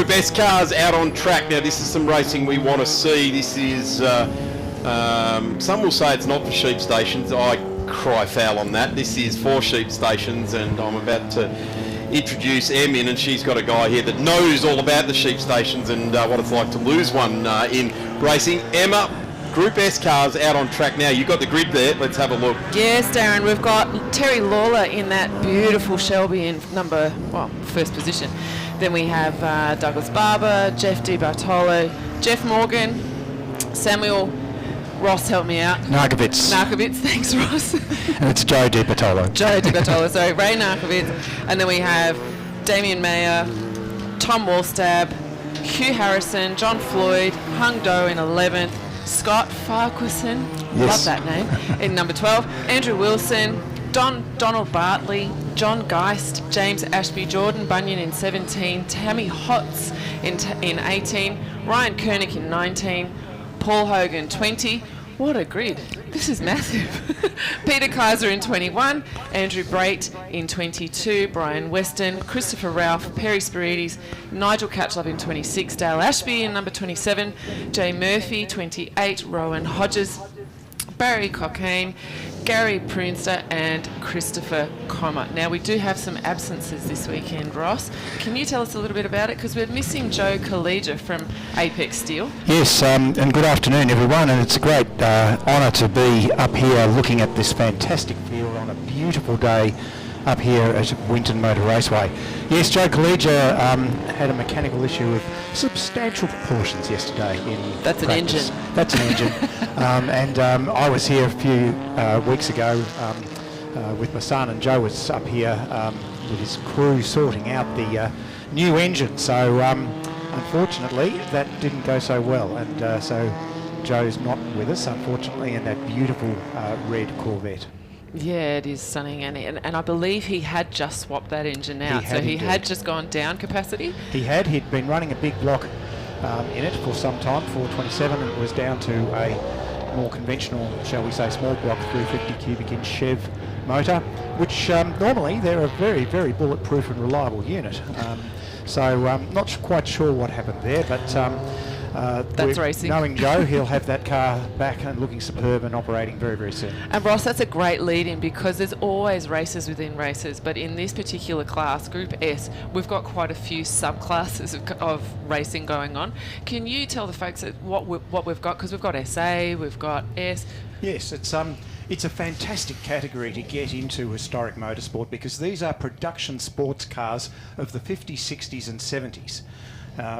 Group S cars out on track. Now, this is some racing we want to see. This is, some will say it's not for sheep stations. I cry foul on that. This is for sheep stations, and I'm about to introduce Em in, and she's got a guy here that knows all about the sheep stations and what it's like to lose one in racing. Emma, Group S cars out on track now. You've got the grid there. Let's have a look. Yes, Darren, we've got Terry Lawler in that beautiful Shelby in first position. Then we have Douglas Barber, Jeff Di Bartolo, Jeff Morgan, Samuel Ross, help me out. Narkovitz, thanks, Ross. And it's Joe Di Bartolo. Sorry, Ray Narkovitz. And then we have Damien Mayer, Tom Wallstab, Hugh Harrison, John Floyd, Hung Do in 11th, Scott Farquharson, yes. Love that name, in number 12, Andrew Wilson, Donald Bartley, John Geist, James Ashby, Jordan Bunyan in 17, Tammy Hotz in 18, Ryan Koenig in 19, Paul Hogan 20. What a grid. This is massive. Peter Kaiser in 21, Andrew Brait in 22, Brian Weston, Christopher Ralph, Perry Spirides, Nigel Catchlove in 26, Dale Ashby in number 27, Jay Murphy 28, Rowan Hodges, Barry Cockayne, Gary Prunster and Christopher Comer. Now, we do have some absences this weekend, Ross. Can you tell us a little bit about it? Because we're missing Joe Collegia from Apex Steel. Yes, and good afternoon, everyone. And it's a great honour to be up here looking at this fantastic field on a beautiful day up here at Winton Motor Raceway. Yes, Joe Collegia had a mechanical issue of substantial proportions yesterday in That's practice. An engine. That's an engine. And I was here a few weeks ago with my son, and Joe was up here with his crew sorting out the new engine. So unfortunately that didn't go so well, and so Joe's not with us, unfortunately, in that beautiful red Corvette. Yeah, it is stunning, and I believe he had just swapped that engine out, he had just gone down capacity. He'd been running a big block in it for some time, 427, and it was down to a more conventional, shall we say, small block 350 cubic inch Chev motor, which normally they're a very, very bulletproof and reliable unit. So not quite sure what happened there, but that's racing. Knowing Joe, he'll have that car back and looking superb and operating very, very soon. And Ross, that's a great lead-in, because there's always races within races, but in this particular class, Group S, we've got quite a few subclasses of racing going on. Can you tell the folks what we've got? Because we've got SA, we've got S. Yes, it's a fantastic category to get into historic motorsport, because these are production sports cars of the 50s, 60s and 70s.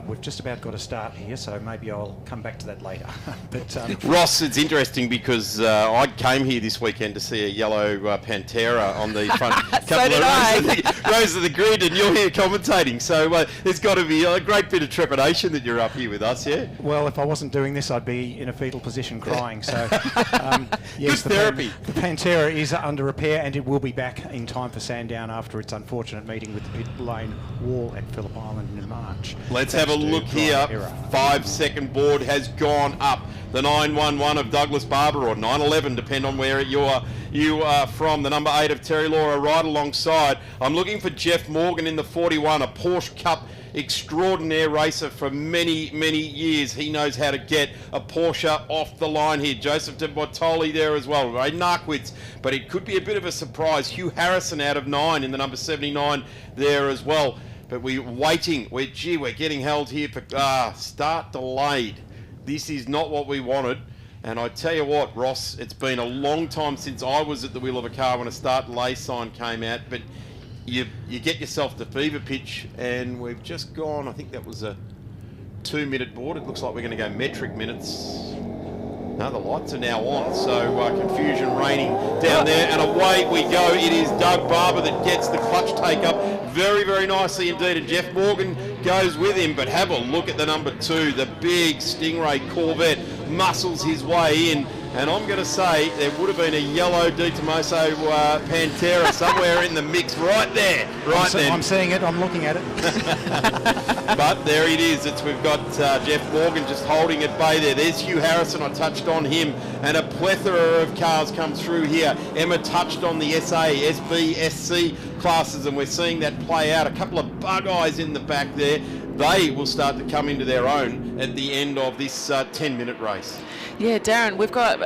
We've just about got to start here, so maybe I'll come back to that later. But Ross, it's interesting because I came here this weekend to see a yellow Pantera on the front couple of rows of the grid, and you're here commentating. So there's got to be a great bit of trepidation that you're up here with us, yeah? Well, if I wasn't doing this, I'd be in a fetal position crying. So yes, good therapy. The Pantera is under repair, and it will be back in time for Sandown after its unfortunate meeting with the pit lane wall at Phillip Island in March. Let's have a look here. 5-second board has gone up. The 911 of Douglas Barber, or 911, depend on where you are from. The number 8 of Terry Laura right alongside. I'm looking for Jeff Morgan in the 41, a Porsche Cup extraordinaire racer for many, many years. He knows how to get a Porsche off the line here. Joseph de Bortoli there as well. Ray Narkwitz, but it could be a bit of a surprise. Hugh Harrison out of 9 in the number 79 there as well. But we're waiting. We're getting held here for start delayed. This is not what we wanted. And I tell you what, Ross, it's been a long time since I was at the wheel of a car when a start delay sign came out. But you get yourself to fever pitch, and we've just gone, I think that was a 2-minute board. It looks like we're going to go metric minutes. No, the lights are now on, so confusion reigning down there, and away we go. It is Doug Barber that gets the clutch take up very, very nicely indeed, and Jeff Morgan goes with him. But have a look at the number 2, the big Stingray Corvette, muscles his way in, and I'm going to say there would have been a yellow Di Tomaso Pantera somewhere in the mix right there, I'm seeing it, I'm looking at it. But there it is. We've got Jeff Morgan just holding at bay there. There's Hugh Harrison. I touched on him. And a plethora of cars come through here. Emma touched on the SA, SB, SC classes, and we're seeing that play out. A couple of bug eyes in the back there. they will start to come into their own at the end of this 10-minute race. Yeah, Darren,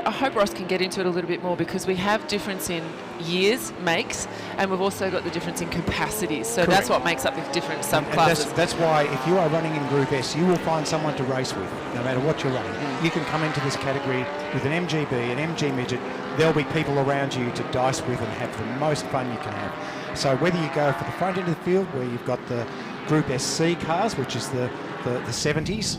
I hope Ross can get into it a little bit more, because we have difference in years, makes, and we've also got the difference in capacities. So that's what makes up the different subclasses. And that's why if you are running in Group S, you will find someone to race with, no matter what you're running. You can come into this category with an MGB, an MG midget. There'll be people around you to dice with and have the most fun you can have. So whether you go for the front end of the field, where you've got the Group SC cars, which is the 70s,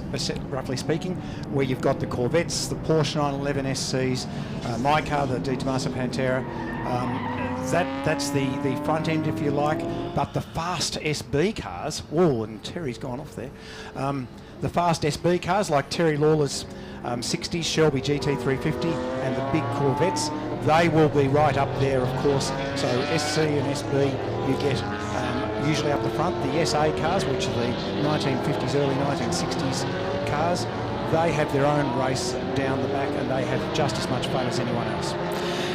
roughly speaking, where you've got the Corvettes, the Porsche 911 SCs, my car, the Di Tommaso Pantera. That's the front end, if you like. But the fast SB cars, and Terry's gone off there. The fast SB cars like Terry Lawler's 60s, Shelby GT350, and the big Corvettes, they will be right up there, of course. So SC and SB, you get usually up the front. The SA cars, which are the 1950s, early 1960s cars, they have their own race down the back, and they have just as much fun as anyone else.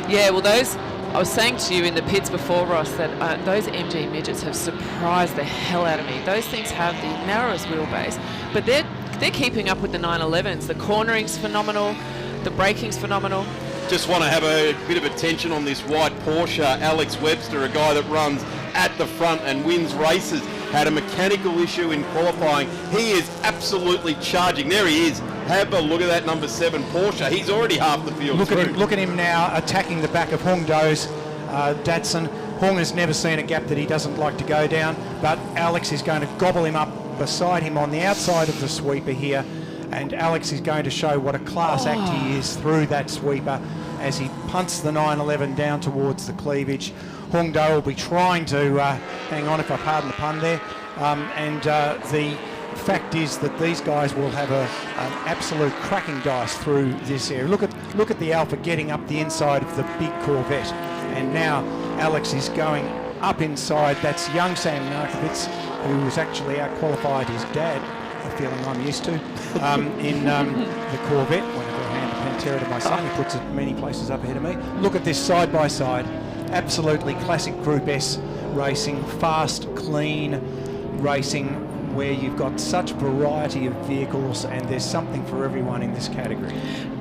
Yeah, well, I was saying to you in the pits before, Ross, that those MG midgets have surprised the hell out of me. Those things have the narrowest wheelbase, but they're keeping up with the 911s. The cornering's phenomenal, the braking's phenomenal. Just want to have a bit of attention on this white Porsche. Alex Webster, a guy that runs at the front and wins races, had a mechanical issue in qualifying. He is absolutely charging. There he is. Have a look at that number 7 Porsche. He's already half the field. Look at him now attacking the back of Hung Do's Datsun. Hung has never seen a gap that he doesn't like to go down, but Alex is going to gobble him up beside him on the outside of the sweeper here, and Alex is going to show what a class act he is through that sweeper as he punts the 911 down towards the cleavage. Hung Do will be trying to hang on, if I pardon the pun there, and the fact is that these guys will have an absolute cracking dice through this area. Look at the Alpha getting up the inside of the big Corvette, and now Alex is going up inside. That's young Sam Narkovitz, who was actually out-qualified his dad, a feeling I'm used to, in the Corvette. Whenever I hand the Pantera to my son, he puts it many places up ahead of me. Look at this side-by-side. Absolutely classic Group S racing, fast, clean racing, where you've got such variety of vehicles, and there's something for everyone in this category.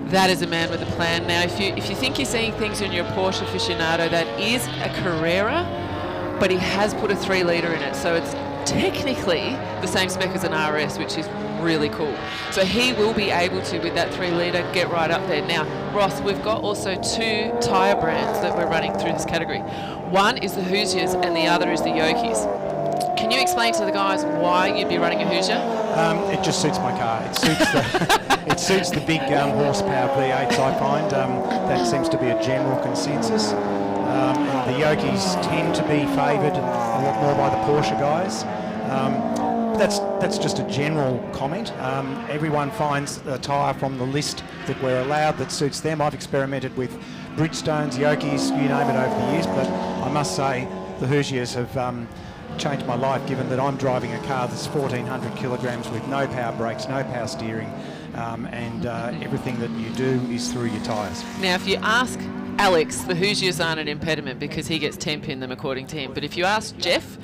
That is a man with a plan. Now, if you think you're seeing things in your Porsche aficionado, that is a Carrera, but he has put a 3-litre in it, so it's technically the same spec as an RS, which is really cool. So he will be able to, with that 3-litre, get right up there. Now, Ross, we've got also 2 tyre brands that we're running through this category. One is the Hoosiers and the other is the Yokies. Can you explain to the guys why you'd be running a Hoosier? It just suits my car. It suits the big horsepower V8s, I find. That seems to be a general consensus. And the Yokies tend to be favoured a lot more by the Porsche guys. That's just a general comment. Everyone finds a tyre from the list that we're allowed that suits them. I've experimented with Bridgestones, Yokies, you name it, over the years, but I must say the Hoosiers have changed my life, given that I'm driving a car that's 1,400 kilograms with no power brakes, no power steering, and everything that you do is through your tyres. Now, if you ask Alex, the Hoosiers aren't an impediment because he gets 10-pin them according to him. But if you ask Jeff,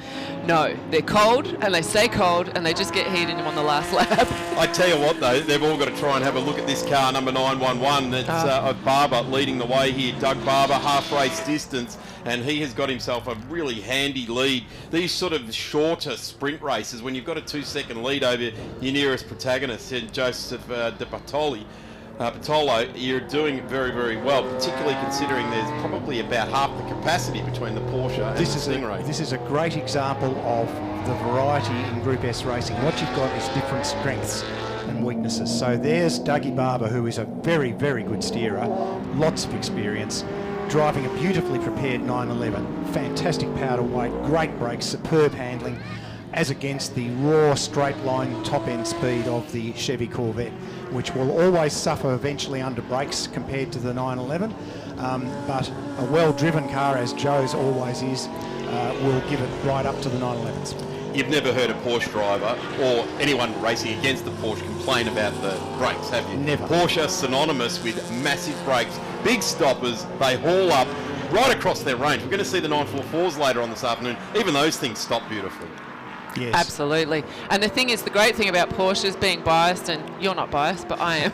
no, they're cold and they stay cold and they just get heated on the last lap. I tell you what, though, they've all got to try and have a look at this car, number 911. It's of Barber leading the way here. Doug Barber, half race distance, and he has got himself a really handy lead. These sort of shorter sprint races, when you've got a 2-second lead over your nearest protagonist, Joseph De Patolo, you're doing very, very well, particularly considering there's probably about half the capacity between the Porsche and the Stingray. This is a great example of the variety in Group S racing. What you've got is different strengths and weaknesses. So there's Dougie Barber, who is a very, very good steerer, lots of experience, driving a beautifully prepared 911, fantastic power to weight, great brakes, superb handling, as against the raw straight line top end speed of the Chevy Corvette, which will always suffer eventually under brakes compared to the 911, but a well driven car, as Joe's always is, will give it right up to the 911s. You've never heard a Porsche driver or anyone racing against the Porsche complain about the brakes, have you? Never. Porsche synonymous with massive brakes, big stoppers, they haul up right across their range. We're going to see the 944s later on this afternoon. Even those things stop beautifully. Yes. Absolutely. And the thing is, the great thing about Porsches, being biased, and you're not biased, but I am,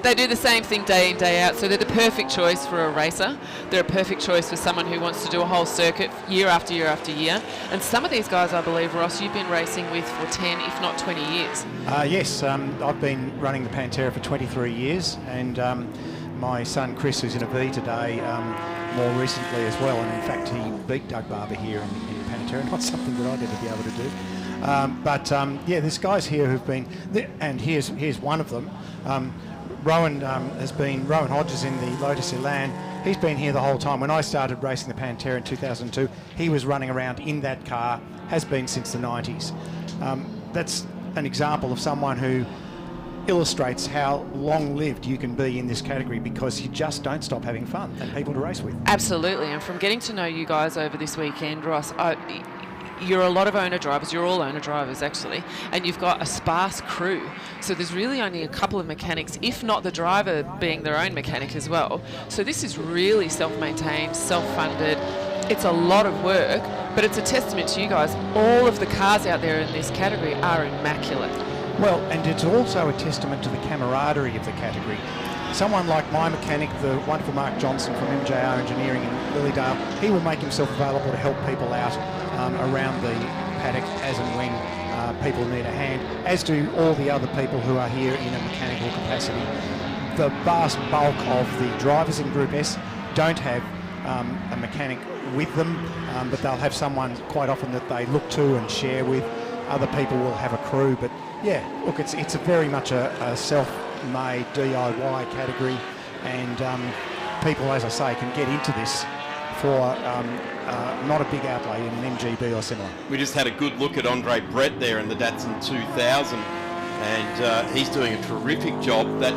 they do the same thing day in, day out. So they're the perfect choice for a racer. They're a perfect choice for someone who wants to do a whole circuit year after year after year. And some of these guys, I believe, Ross, you've been racing with for 10, if not 20 years. Yes, I've been running the Pantera for 23 years, and my son Chris, who's in a V today, more recently as well, and in fact he beat Doug Barber here in Pantera, not something that I'd ever be able to do. Yeah, there's guys here who've been, and here's one of them. Rowan Hodges in the Lotus Elan. He's been here the whole time. When I started racing the Pantera in 2002, he was running around in that car, has been since the 90s. That's an example of someone who illustrates how long-lived you can be in this category, because you just don't stop having fun and people to race with. Absolutely, and from getting to know you guys over this weekend, Ross, you're a lot of owner drivers. You're all owner drivers, actually, and you've got a sparse crew. So there's really only a couple of mechanics, if not the driver being their own mechanic as well. So this is really self-maintained, self-funded. It's a lot of work, but it's a testament to you guys. All of the cars out there in this category are immaculate. Well, and it's also a testament to the camaraderie of the category. Someone like my mechanic, the wonderful Mark Johnson from MJR Engineering in Lilydale, he will make himself available to help people out around the paddock as and when people need a hand, as do all the other people who are here in a mechanical capacity. The vast bulk of the drivers in Group S don't have a mechanic with them, but they'll have someone quite often that they look to and share with. Other people will have a crew, but yeah, look, it's a very much a self-made DIY category, and people, as I say, can get into this for not a big outlay in an MGB or similar. We just had a good look at Andre Brett there in the Datsun 2000, and he's doing a terrific job. That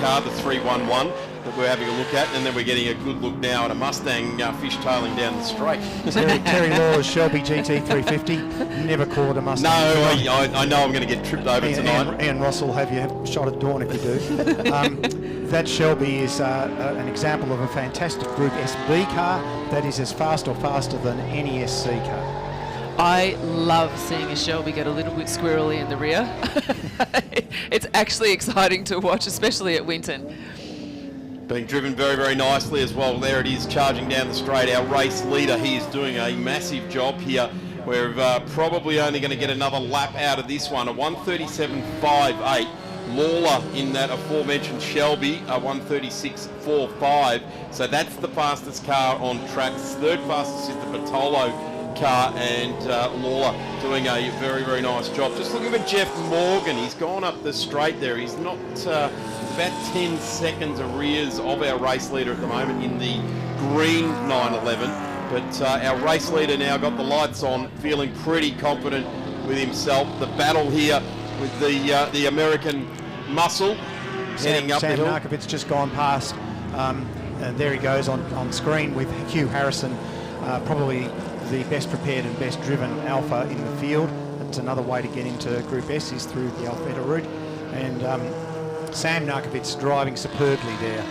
car, the 311, that we're having a look at, and then we're getting a good look now at a Mustang fishtailing down the straight. Terry Law's Shelby GT350, never called a Mustang. No, I know I'm going to get tripped over tonight. Ian Ross will have you shot at dawn if you do. That Shelby is an example of a fantastic Group SB car that is as fast or faster than any SC car. I love seeing a Shelby get a little bit squirrely in the rear. It's actually exciting to watch, especially at Winton. Being driven very, very nicely as well. There it is, charging down the straight. Our race leader, he is doing a massive job here. We're probably only going to get another lap out of this one. A 1:37.58. Lawler in that aforementioned Shelby, a 1:36.45. So that's the fastest car on track. Third fastest is the Bartolo car, and Lawler doing a very, very nice job. Just looking at Jeff Morgan. He's gone up the straight there. He's not about 10 seconds arrears of our race leader at the moment in the green 911. But our race leader now got the lights on, feeling pretty confident with himself. The battle here with the American muscle heading up the hill. Sam Narkovic's just gone past. And there he goes on screen with Hugh Harrison, probably the best prepared and best driven Alpha in the field. That's another way to get into Group S, is through the Alphabeta route. And Sam Narkovic's driving superbly there,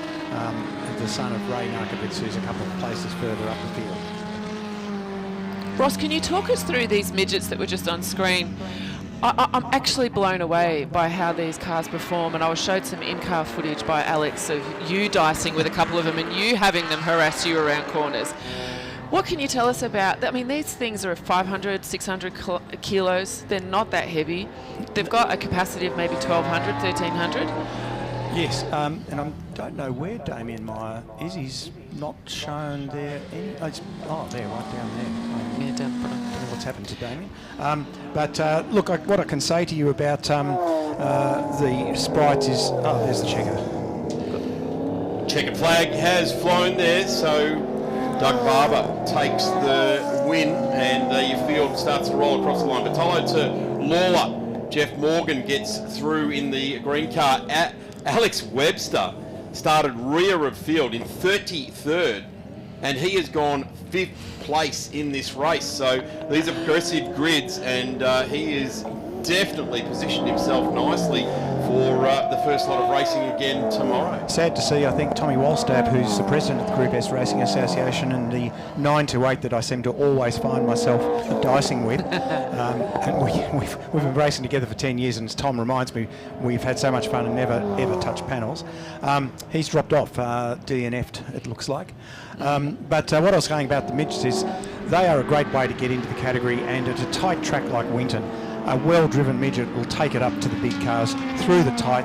the son of Ray Narkovic, who's a couple of places further up the field. Ross, can you talk us through these midgets that were just on screen? I'm actually blown away by how these cars perform, and I was showed some in-car footage by Alex of you dicing with a couple of them and you having them harass you around corners. What can you tell us about that? I mean, these things are 500, 600 kilos. They're not that heavy. They've got a capacity of maybe 1,200, 1,300. Yes, and I don't know where Damien Meyer is. He's not shown there. There, right down there. Yeah, down the front. I don't know what's happened to Damien. But look, what I can say to you about the sprites is, there's the checker. Checkered flag has flown there, so Doug Barber takes the win, and your field starts to roll across the line. Bartolo to Lawler. Jeff Morgan gets through in the green car. Alex Webster started rear of field in 33rd, and he has gone 5th place in this race. So these are progressive grids, and he is definitely positioned himself nicely for the first lot of racing again tomorrow. Sad to see, I think, Tommy Walstab, who's the president of the Group S Racing Association, and the 9 to 8 that I seem to always find myself dicing with. And we've been racing together for 10 years, and as Tom reminds me, we've had so much fun and never ever touched panels. He's dropped off, DNF'd, it looks like. But what I was saying about the midgets is they are a great way to get into the category, and at a tight track like Winton, a well-driven midget will take it up to the big cars through the tight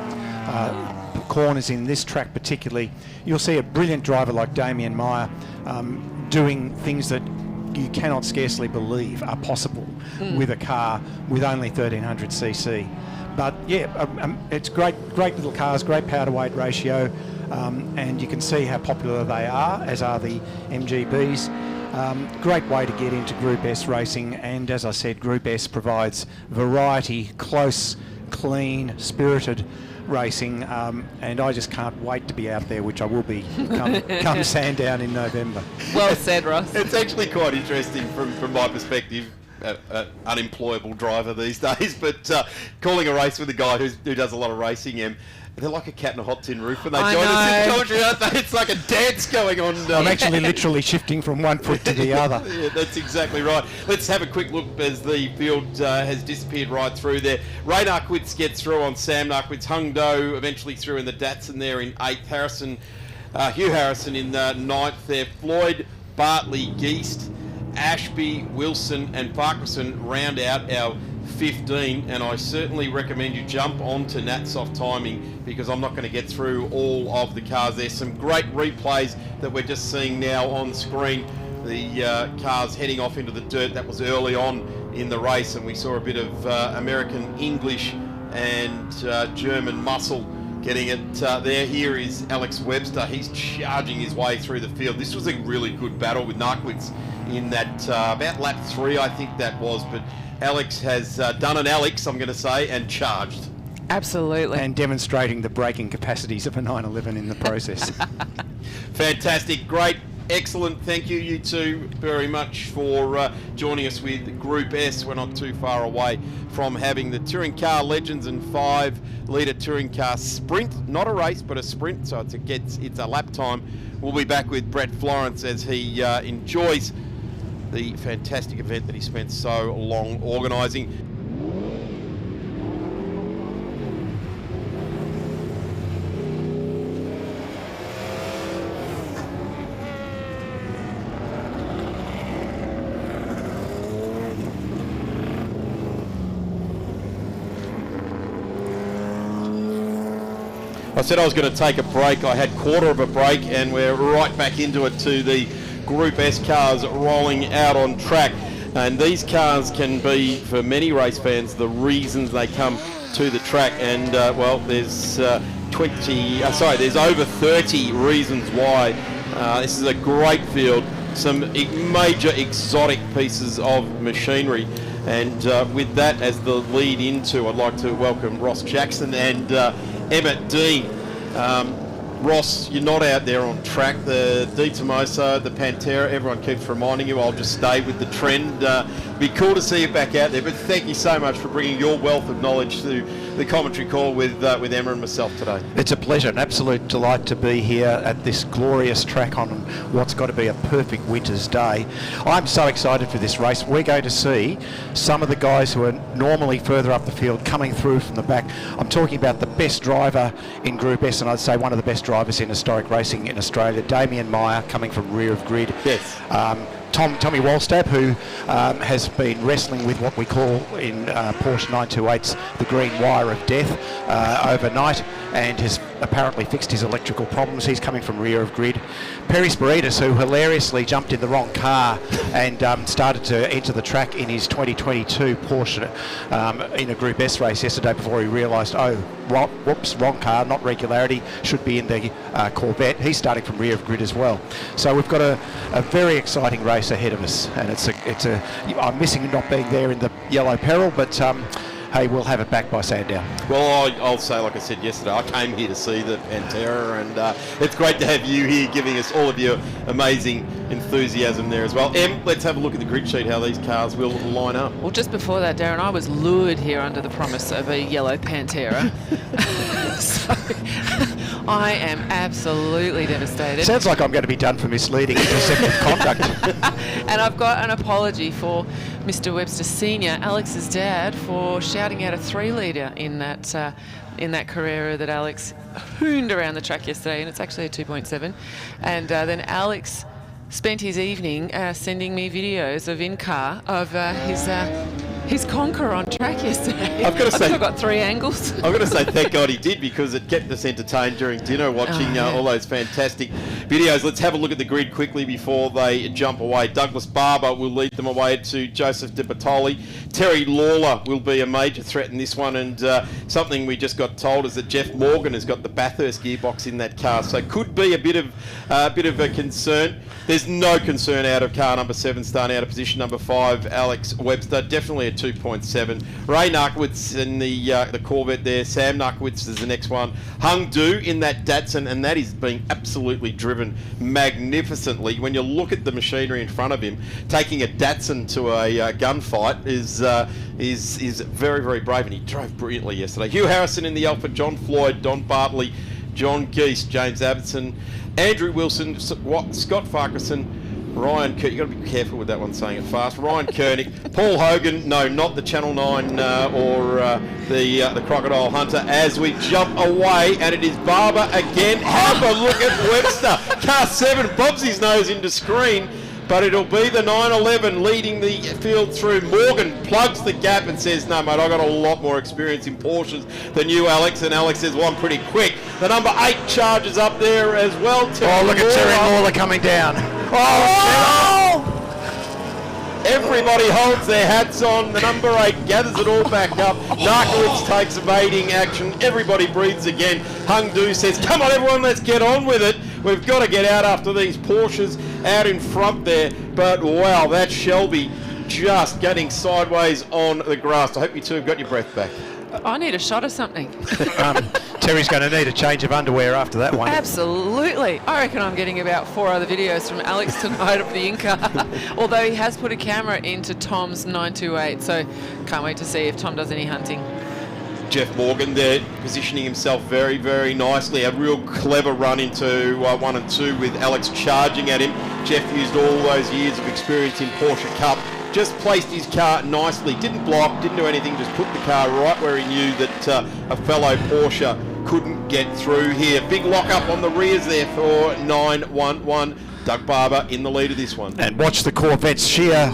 corners in this track particularly. You'll see a brilliant driver like Damien Meyer doing things that you cannot scarcely believe are possible with a car with only 1300cc. But yeah, it's great little cars, great power to weight ratio, and you can see how popular they are, as are the MGBs. Great way to get into Group S racing, and as I said, Group S provides variety, close, clean, spirited racing, and I just can't wait to be out there, which I will be come Sandown in November. Well said, Ross. It's actually quite interesting from my perspective. Unemployable driver these days, but calling a race with a guy who does a lot of racing, they're like a cat in a hot tin roof when they join us in commentary, aren't they? It's like a dance going on. I'm actually literally shifting from one foot to the other. Yeah, that's exactly right. Let's have a quick look as the field has disappeared right through there. Ray Narkwitz gets through on Sam Narkwitz. Hung Do eventually through in the Datsun there in 8th. Hugh Harrison in 9th there. Floyd, Bartley, Geest, Ashby, Wilson and Farquharson round out our 15, and I certainly recommend you jump onto Natsoft Timing because I'm not going to get through all of the cars. There's some great replays that we're just seeing now on screen. The cars heading off into the dirt. That was early on in the race, and we saw a bit of American English and German muscle getting it there. Here is Alex Webster. He's charging his way through the field. This was a really good battle with Narkwitz in that about lap 3, I think that was, but Alex has done an Alex, I'm going to say, and charged. Absolutely. And demonstrating the braking capacities of a 911 in the process. Fantastic, great, excellent. Thank you two very much for joining us with Group S. We're not too far away from having the Touring Car Legends and 5-litre Touring Car Sprint. Not a race, but a sprint, so it's a lap time. We'll be back with Brett Florence as he enjoys the fantastic event that he spent so long organising. I said I was going to take a break. I had quarter of a break, and we're right back into it to the Group S cars rolling out on track. And these cars can be, for many race fans, the reasons they come to the track. And well, there's there's over 30 reasons why. This is a great field. Some major exotic pieces of machinery. And with that as the lead into, I'd like to welcome Ross Jackson and Emmett Dean. Ross, you're not out there on track. The De Tomaso, the Pantera, everyone keeps reminding you, I'll just stay with the trend. Be cool to see you back out there, but thank you so much for bringing your wealth of knowledge to the commentary call with Emma and myself today. It's a pleasure, an absolute delight to be here at this glorious track on what's got to be a perfect winter's day. I'm so excited for this race. We're going to see some of the guys who are normally further up the field coming through from the back. I'm talking about the best driver in Group S, and I'd say one of the best drivers in historic racing in Australia, Damien Meyer, coming from rear of grid. Yes. Tommy Walstab, who has been wrestling with what we call in Porsche 928s the green wire of death overnight, and has apparently fixed his electrical problems. He's coming from rear of grid. Perry Spiritus, who hilariously jumped in the wrong car and started to enter the track in his 2022 Porsche in a Group S race yesterday before he realised, whoops, wrong car, not regularity, should be in the Corvette. He's starting from rear of grid as well. So we've got a very exciting race ahead of us, and I'm missing not being there in the yellow peril, but hey, we'll have it back by Sandown. Well, I'll say, like I said yesterday, I came here to see the Pantera, and it's great to have you here giving us all of your amazing enthusiasm there as well. Em, let's have a look at the grid sheet, how these cars will line up. Well, just before that, Darren, I was lured here under the promise of a yellow Pantera. So I am absolutely devastated. Sounds like I'm going to be done for misleading and deceptive conduct. And I've got an apology for Mr. Webster Senior, Alex's dad, for shouting out a 3-litre in that Carrera that Alex hooned around the track yesterday, and it's actually a 2.7. And then Alex spent his evening sending me videos of in-car of his Conqueror on track yesterday. I've got to say, I've got 3 angles. I've got to say, thank God he did, because it kept us entertained during dinner watching all those fantastic videos. Let's have a look at the grid quickly before they jump away. Douglas Barber will lead them away to Joseph De Bartoli. Terry Lawler will be a major threat in this one, and something we just got told is that Jeff Morgan has got the Bathurst gearbox in that car, so could be a bit of a concern. There's no concern out of car number 7, starting out of position number 5, Alex Webster, definitely a 2.7. Ray Narkowitz in the Corvette there. Sam Narkowitz is the next one. Hung Du in that Datsun, and that is being absolutely driven magnificently. When you look at the machinery in front of him, taking a Datsun to a gunfight is very, very brave, and he drove brilliantly yesterday. Hugh Harrison in the Alpha, John Floyd, Don Bartley, John Geese, James Abbottson, Andrew Wilson, Scott Farquharson, Ryan Koenig, you've got to be careful with that one, saying it fast. Ryan Koenig, Paul Hogan, no, not the Channel 9 or the Crocodile Hunter, as we jump away, and it is Barber again. Have a look at Webster. Car 7 bobs his nose into screen, but it'll be the 911 leading the field through. Morgan plugs the gap and says, no, mate, I've got a lot more experience in Porsches than you, Alex. And Alex says, well, I'm pretty quick. The number 8 charges up there as well. Oh, look at Terry Lawler coming down. Oh! Everybody holds their hats on. The number 8 gathers it all back up. Narkowitz takes evading action. Everybody breathes again. Hung Du says, come on, everyone, let's get on with it. We've got to get out after these Porsches out in front there. But, wow, that Shelby just getting sideways on the grass. I hope you two have got your breath back. I need a shot of something. Terry's going to need a change of underwear after that one. Absolutely. I reckon I'm getting about 4 other videos from Alex tonight of the in-car. Although he has put a camera into Tom's 928, so can't wait to see if Tom does any hunting. Jeff Morgan there positioning himself very, very nicely. A real clever run into 1 and 2 with Alex charging at him. Jeff used all those years of experience in Porsche Cup. Just placed his car nicely, didn't block, didn't do anything, just put the car right where he knew that a fellow Porsche couldn't get through here. Big lock up on the rears there for 911. Doug Barber in the lead of this one. And watch the Corvette's sheer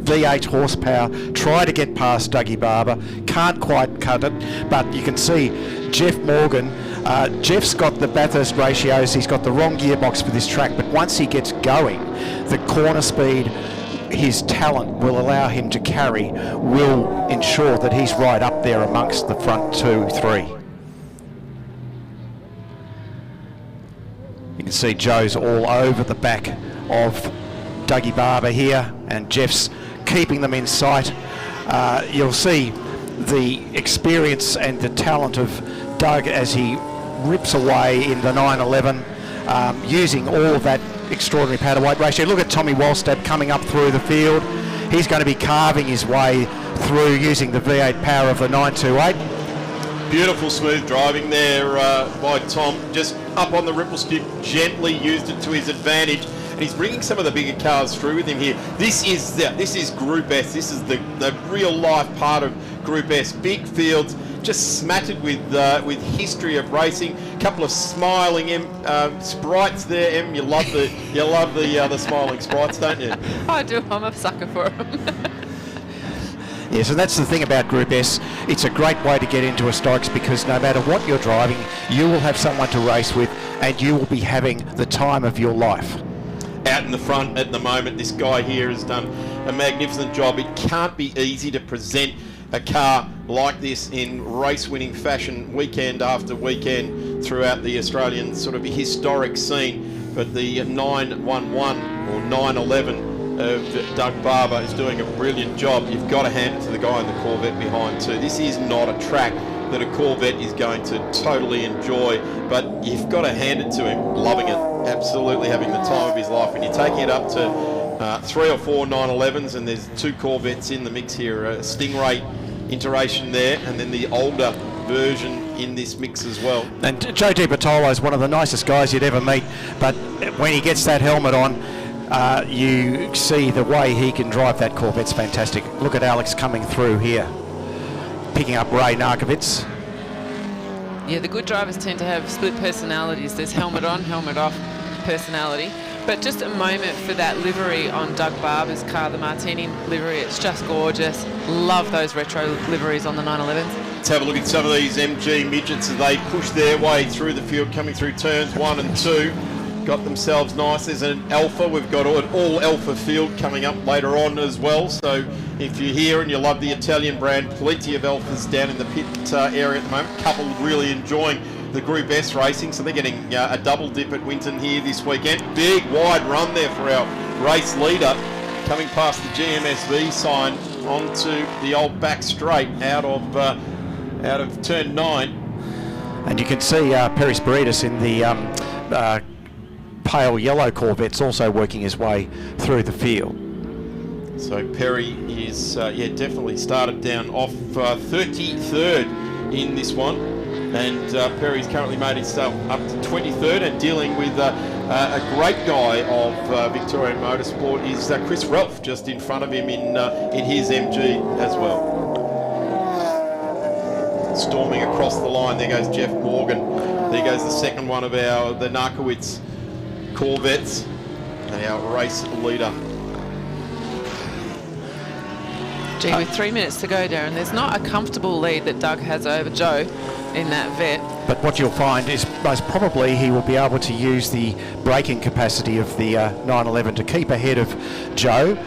V8 horsepower try to get past Dougie Barber. Can't quite cut it, but you can see Jeff Morgan. Jeff's got the Bathurst ratios. He's got the wrong gearbox for this track, but once he gets going, the corner speed, his talent will allow him to carry, will ensure that he's right up there amongst the front 2, 3. You can see Joe's all over the back of Dougie Barber here, and Jeff's keeping them in sight. You'll see the experience and the talent of Doug as he rips away in the 911, using all of that extraordinary powder weight ratio. Look at Tommy Walstab coming up through the field. He's going to be carving his way through using the V8 power of the 928. Beautiful smooth driving there by Tom. Just up on the ripple strip, gently used it to his advantage. And he's bringing some of the bigger cars through with him here. This is Group S. This is the real life part of Group S. Big fields, just smattered with history of racing. A couple of smiling sprites there. Em, you love the smiling sprites, don't you? I do. I'm a sucker for them. Yes, and that's the thing about Group S. It's a great way to get into a Stokes, because no matter what you're driving, you will have someone to race with, and you will be having the time of your life. Out in the front at the moment, this guy here has done a magnificent job. It can't be easy to present a car like this in race-winning fashion weekend after weekend throughout the Australian sort of historic scene. But the 911 or 911 of Doug Barber is doing a brilliant job. You've got to hand it to the guy in the Corvette behind too. This is not a track that a Corvette is going to totally enjoy, but you've got to hand it to him, loving it, absolutely having the time of his life. When you're taking it up to 3 or 4 911s, and there's 2 Corvettes in the mix here, a Stingray iteration there, and then the older version in this mix as well. And Joe DiBartolo is one of the nicest guys you'd ever meet, but when he gets that helmet on, you see the way he can drive that Corvette's fantastic. Look at Alex coming through here, picking up Ray Narkovitz. Yeah, the good drivers tend to have split personalities. There's helmet on, helmet off personality. But just a moment for that livery on Doug Barber's car, the Martini livery. It's just gorgeous. Love those retro liveries on the 911s. Let's have a look at some of these MG midgets as they push their way through the field, coming through turns 1 and 2. Got themselves nice. There's an Alpha. We've got an all Alpha field coming up later on as well. So if you're here and you love the Italian brand, plenty of Alphas down in the pit area at the moment. Couple really enjoying the Group S racing, so they're getting a double dip at Winton here this weekend. Big wide run there for our race leader, coming past the GMSV sign onto the old back straight out of turn 9. And you can see Perry Spiritus in the pale yellow Corvette's also working his way through the field. So Perry is definitely started down off 33rd in this one, and Perry's currently made himself up to 23rd, and dealing with a great guy of Victorian Motorsport is Chris Ralph just in front of him in his MG as well. Storming across the line, there goes Jeff Morgan. There goes the second one of the Narkowitz Corvettes, and our race leader. Gee, with 3 minutes to go, Darren, there's not a comfortable lead that Doug has over Joe in that vet. But what you'll find is most probably he will be able to use the braking capacity of the 911 to keep ahead of Joe.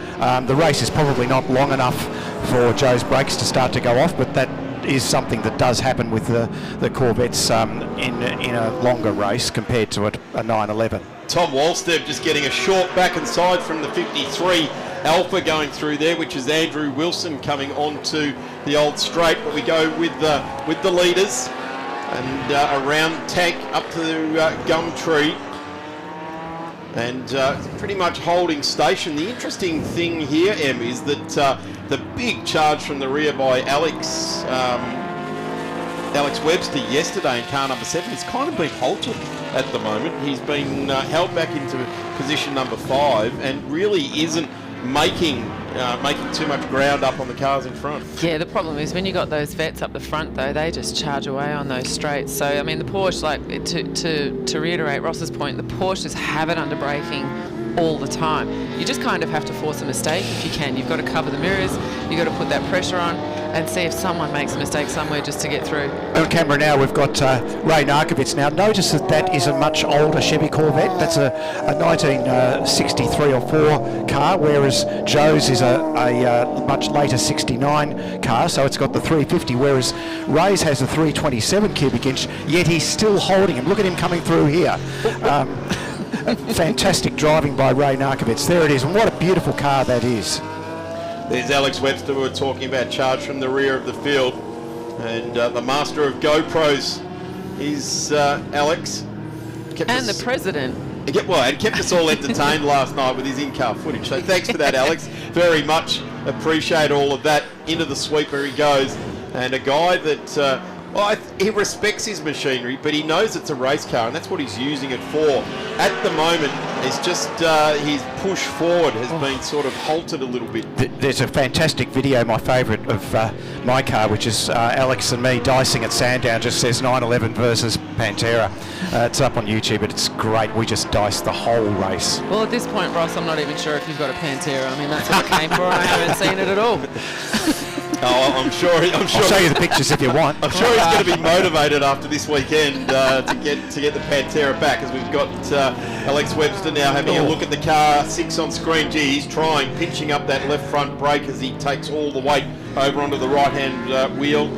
The race is probably not long enough for Joe's brakes to start to go off, but that is something that does happen with the Corvettes in a longer race compared to a 911. Tom Walsteb just getting a short back and side from the 53 Alpha going through there, which is Andrew Wilson coming onto the old straight. But we go with the leaders and around Tank up to Gumtree, and pretty much holding station. The interesting thing here, Em, is that the big charge from the rear by Alex Webster yesterday in car number 7 has kind of been halted at the moment. He's been held back into position number 5 and really isn't making too much ground up on the cars in front. Yeah, the problem is when you got those vets up the front, though, they just charge away on those straights. So I mean, the Porsche, like to reiterate Ross's point, the Porsches have it under braking all the time. You just kind of have to force a mistake if you can. You've got to cover the mirrors, you've got to put that pressure on and see if someone makes a mistake somewhere just to get through. On camera now we've got Ray Narkovitz. Now notice that is a much older Chevy Corvette. That's a 1963 or 4 car, whereas Joe's is a much later 69 car, so it's got the 350, whereas Ray's has a 327 cubic inch, yet he's still holding him. Look at him coming through here. Fantastic driving by Ray Narkovitz. There it is, and what a beautiful car that is. There's Alex Webster, we were talking about, charge from the rear of the field, and the master of GoPros is Alex. And the president. And kept us all entertained last night with his in-car footage. So thanks for that, Alex. Very much appreciate all of that. Into the sweeper he goes, and a guy that he respects his machinery, but he knows it's a race car, and that's what he's using it for. At the moment, it's just his push forward has been sort of halted a little bit. There's a fantastic video, my favourite, of my car, which is Alex and me dicing at Sandown. Just says 911 versus Pantera. It's up on YouTube, but it's great. We just diced the whole race. Well, at this point, Ross, I'm not even sure if you've got a Pantera. I mean, that's what I came for, and I haven't seen it at all. Oh, I'm sure. I'll show you the pictures if you want. I'm sure he's going to be motivated after this weekend to get the Pantera back, as we've got Alex Webster now having a look at the car. 6 on screen. Gee, he's pinching up that left front brake as he takes all the weight over onto the right-hand wheel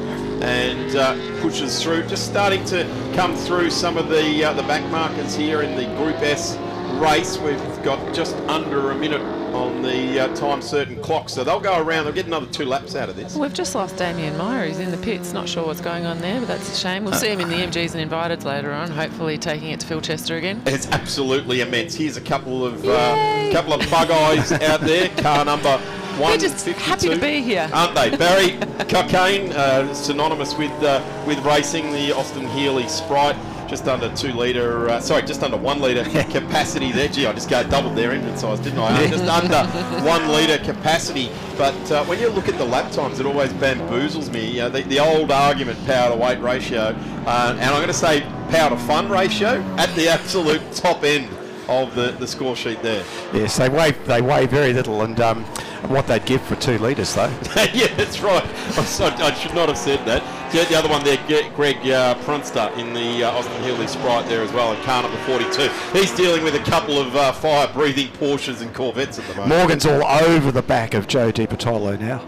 and pushes through. Just starting to come through some of the back markers here in the Group S race. We've got just under a minute on the time certain clock. So they'll go around, they'll get another 2 laps out of this. We've just lost Damien Meyer. He's in the pits. Not sure what's going on there, but that's a shame. We'll see him in the MGs and Inviteds later on, hopefully taking it to Philchester again. It's absolutely immense. Here's a couple of bug eyes out there. Car number 152. They're just happy to be here, aren't they? Barry Cocaine, synonymous with racing, the Austin Healey Sprite. Just under 1 litre capacity there. Gee, I just doubled their engine size, didn't I? Just under 1 litre capacity. But when you look at the lap times, it always bamboozles me. The old argument, power to weight ratio, and I'm going to say power to fun ratio at the absolute top end of the score sheet there. Yes, they weigh very little, and what they'd give for 2 litres though. Yeah, that's right. I should not have said that. The other one there, Greg Prunster in the Austin Healey Sprite there as well, and car number 42. He's dealing with a couple of fire-breathing Porsches and Corvettes at the moment. Morgan's all over the back of Joe DiPatolo now.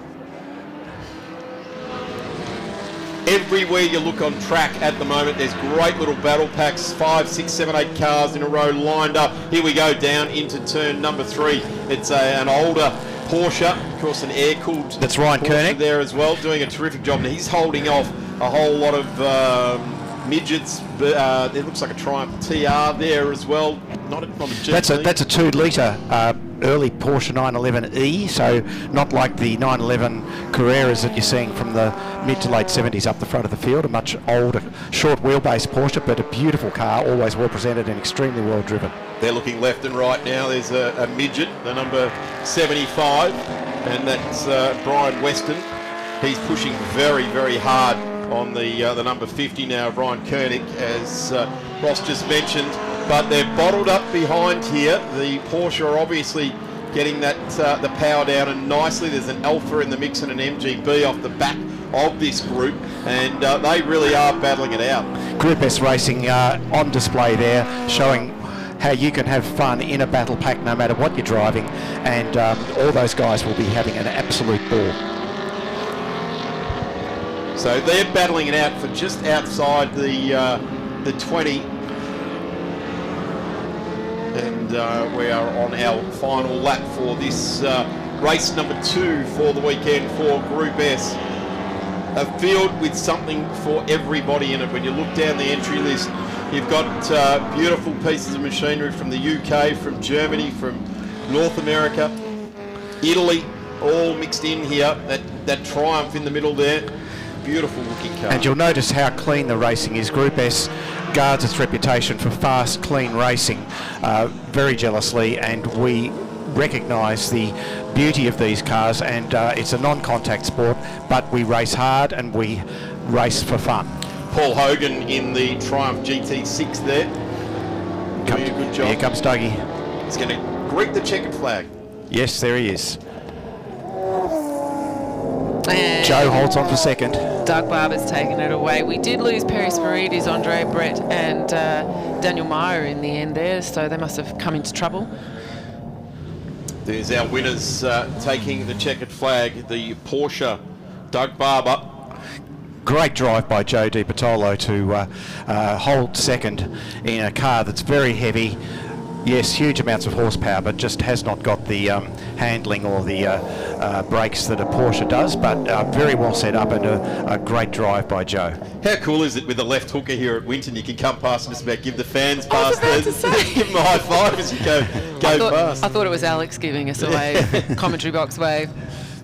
Everywhere you look on track at the moment, there's great little battle packs, 5, 6, 7, 8 cars in a row lined up. Here we go down into turn number 3. It's an older Porsche, of course an air-cooled That's Ryan Porsche Koenig there as well, doing a terrific job. And he's holding off a whole lot of midgets. It looks like a Triumph TR there as well. Not a GT. That's a 2 litre early Porsche 911E, so not like the 911 Carreras that you're seeing from the mid to late 70s up the front of the field. A much older, short wheelbase Porsche, but a beautiful car, always well presented and extremely well driven. They're looking left and right now. There's a midget, the number 75, and that's Brian Weston. He's pushing very, very hard on the number 50 now, Ryan Koenig, as Ross just mentioned. But they're bottled up behind here. The Porsche are obviously getting that the power down, and nicely. There's an Alpha in the mix and an MGB off the back of this group, and they really are battling it out. Group S Racing on display there, showing how you can have fun in a battle pack no matter what you're driving, and all those guys will be having an absolute ball. So they're battling it out for just outside the 20. And we are on our final lap for this race number 2 for the weekend for Group S. A field with something for everybody in it. When you look down the entry list, you've got beautiful pieces of machinery from the UK, from Germany, from North America, Italy, all mixed in here. That Triumph in the middle there, beautiful looking car. And you'll notice how clean the racing is. Group S guards its reputation for fast, clean racing very jealously, and we recognise the beauty of these cars, and it's a non-contact sport, but we race hard and we race for fun. Paul Hogan in the Triumph GT6 there, doing a good job. Here comes Dougie. He's going to greet the checkered flag. Yes, there he is. And Joe holds on for second. Doug Barber's taken it away. We did lose Perry Spiridis, Andre Brett and Daniel Meyer in the end there, so they must have come into trouble. There's our winners taking the checkered flag, the Porsche, Doug Barber. Great drive by Joe DiPatolo to hold second in a car that's very heavy. Yes, huge amounts of horsepower, but just has not got the handling or the brakes that a Porsche does, but very well set up, and a great drive by Joe. How cool is it with the left hooker here at Winton? You can come past and just about give the fans past there. Give them a high five as you go past. I thought it was Alex giving us a wave, commentary box wave.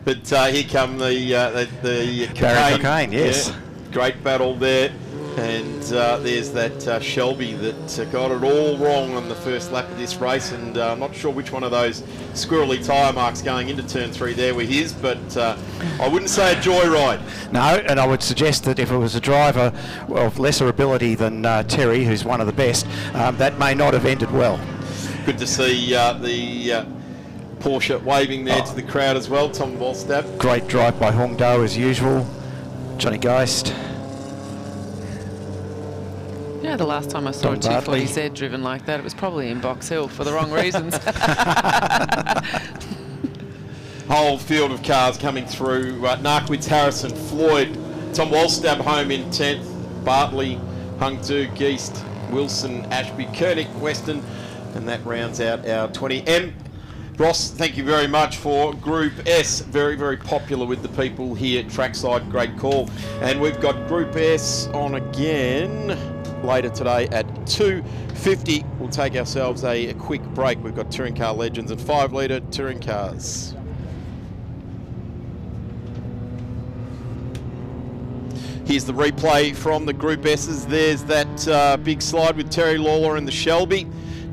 But here come the Barry Cocaine, yes. Yeah, great battle there. And there's that Shelby that got it all wrong on the first lap of this race, and I'm not sure which one of those squirrely tyre marks going into turn 3 there were his, but I wouldn't say a joyride. No, and I would suggest that if it was a driver of lesser ability than Terry, who's one of the best, that may not have ended well. Good to see the Porsche waving there to the crowd as well, Tom Wallstab. Great drive by Hong Do as usual. Johnny Geist. You know, the last time I saw a 240Z driven like that, it was probably in Box Hill for the wrong reasons. Whole field of cars coming through. Narkwitz, Harrison, Floyd, Tom Wallstab home in 10th, Bartley, Hung Du, Geist, Wilson, Ashby, Koenig, Weston, and that rounds out our 20. Ross, thank you very much for Group S. Very, very popular with the people here at Trackside. Great call. And we've got Group S on again later today at 2:50. We'll take ourselves a quick break. We've got touring car legends and 5-litre touring cars. Here's the replay from the Group S's. There's that big slide with Terry Lawler and the Shelby.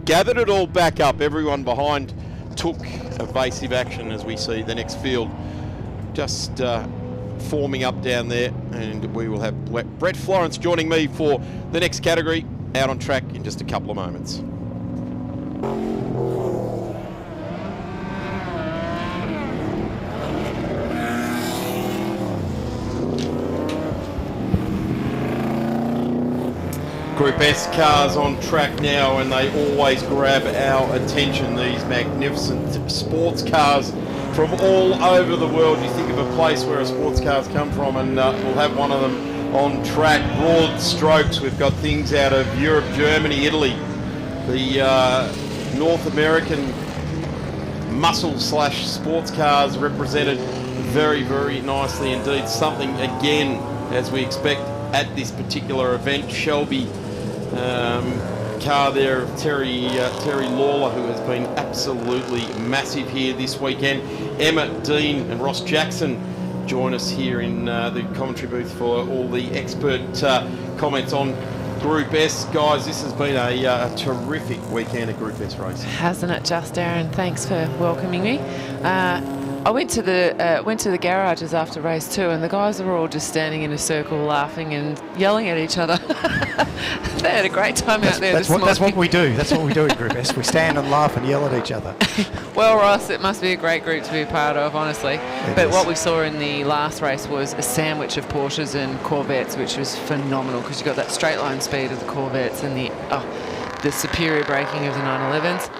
Gathered it all back up. Everyone behind took evasive action as we see the next field just forming up down there. And we will have Brett Florence joining me for the next category out on track in just a couple of moments. Group S cars on track now, and they always grab our attention, these magnificent sports cars from all over the world. You think of a place where sports cars come from, and we'll have one of them on track. Broad strokes, we've got things out of Europe, Germany, Italy. The North American muscle / sports cars represented very, very nicely indeed. Something, again, as we expect at this particular event. Shelby car there of Terry Lawler, who has been absolutely massive here this weekend. Emma Dean and Ross Jackson join us here in the commentary booth for all the expert comments on Group S. Guys, this has been a terrific weekend at Group S racing. Hasn't it just, Darren? Thanks for welcoming me. I went to the garages after race 2, and the guys were all just standing in a circle laughing and yelling at each other. They had a great time out there this morning. That's what we do. That's what we do in Group S. We stand and laugh and yell at each other. Well, Ross, it must be a great group to be a part of, honestly. But what we saw in the last race was a sandwich of Porsches and Corvettes, which was phenomenal because you got that straight line speed of the Corvettes and the superior braking of the 911s.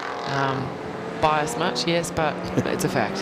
Bias much, yes, but it's a fact.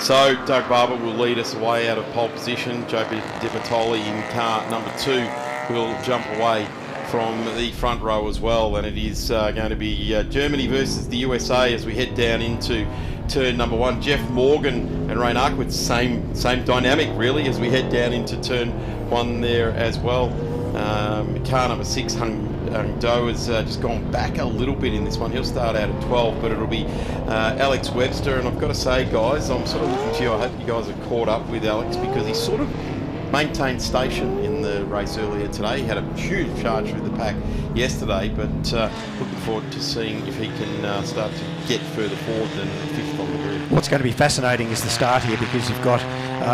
So Doug Barber will lead us away out of pole position. Joe Di Bertoli in car number 2 will jump away from the front row as well, and it is going to be Germany versus the USA as we head down into turn number 1. Jeff Morgan and Rain Arkwood, same dynamic really as we head down into turn 1 there as well. Car number 6, Hung Do, has just gone back a little bit in this one. He'll start out at 12, but it'll be Alex Webster. And I've got to say, guys, I'm sort of looking to you. I hope you guys are caught up with Alex, because he sort of maintained station in the race earlier today. He had a huge charge through the pack yesterday, but looking forward to seeing if he can start to get further forward than 5th on the grid. What's going to be fascinating is the start here, because you've got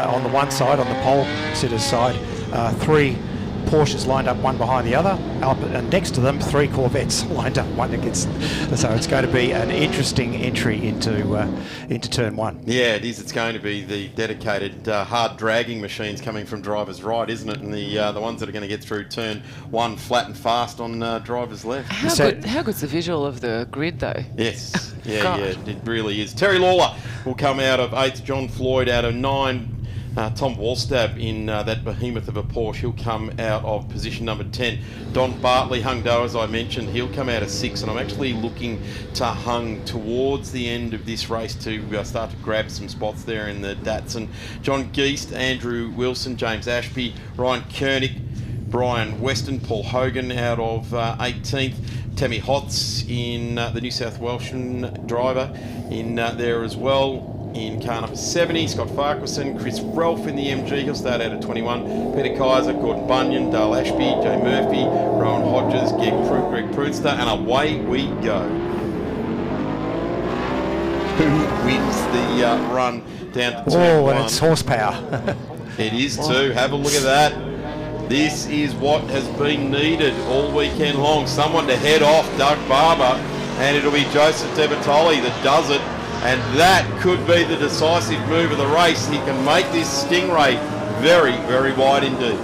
on the one side, on the pole sitters side, 3 Porsches lined up one behind the other, and next to them 3 Corvettes lined up one against. So it's going to be an interesting entry into turn 1. Yeah, it is. It's going to be the dedicated hard dragging machines coming from driver's right, isn't it? And the ones that are going to get through turn 1 flat and fast on driver's left. How good's the visual of the grid though? Yes, yeah, it really is. Terry Lawler will come out of 8th. John Floyd out of 9. Tom Wallstab in that behemoth of a Porsche, he'll come out of position number 10. Don Bartley, Hung Do, as I mentioned, he'll come out of 6, and I'm actually looking to Hung towards the end of this race to start to grab some spots there in the Datsun. John Geist, Andrew Wilson, James Ashby, Ryan Koenig, Brian Weston, Paul Hogan out of 18th. Tammy Hotz in the New South Welshman driver in there as well. In car number 70, Scott Farquharson, Chris Ralph in the MG, he'll start out at 21. Peter Kaiser, Gordon Bunyan, Dale Ashby, Jay Murphy, Rowan Hodges, Greg Prudster, and away we go. Who wins the run down to turn 1? And it's horsepower. It is too. Have a look at that. This is what has been needed all weekend long. Someone to head off Doug Barber, and it'll be Joseph Di Bertoli that does it. And that could be the decisive move of the race. He can make this Stingray very, very wide indeed.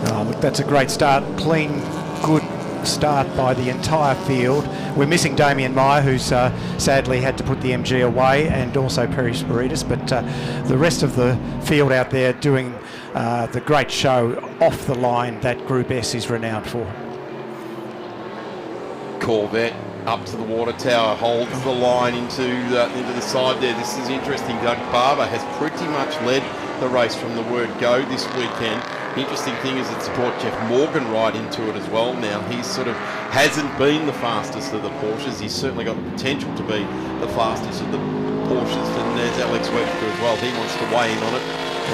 Oh, look, that's a great start. Clean, good start by the entire field. We're missing Damien Meyer, who's sadly had to put the MG away, and also Perry Spiritus, but the rest of the field out there doing the great show off the line that Group S is renowned for. Corvette up to the water tower, holds the line into the side there. This is interesting. Doug Barber has pretty much led the race from the word go this weekend. The interesting thing is it's brought Jeff Morgan right into it as well now. He sort of hasn't been the fastest of the Porsches. He's certainly got the potential to be the fastest of the Porsches, and there's Alex Webster as well. He wants to weigh in on it,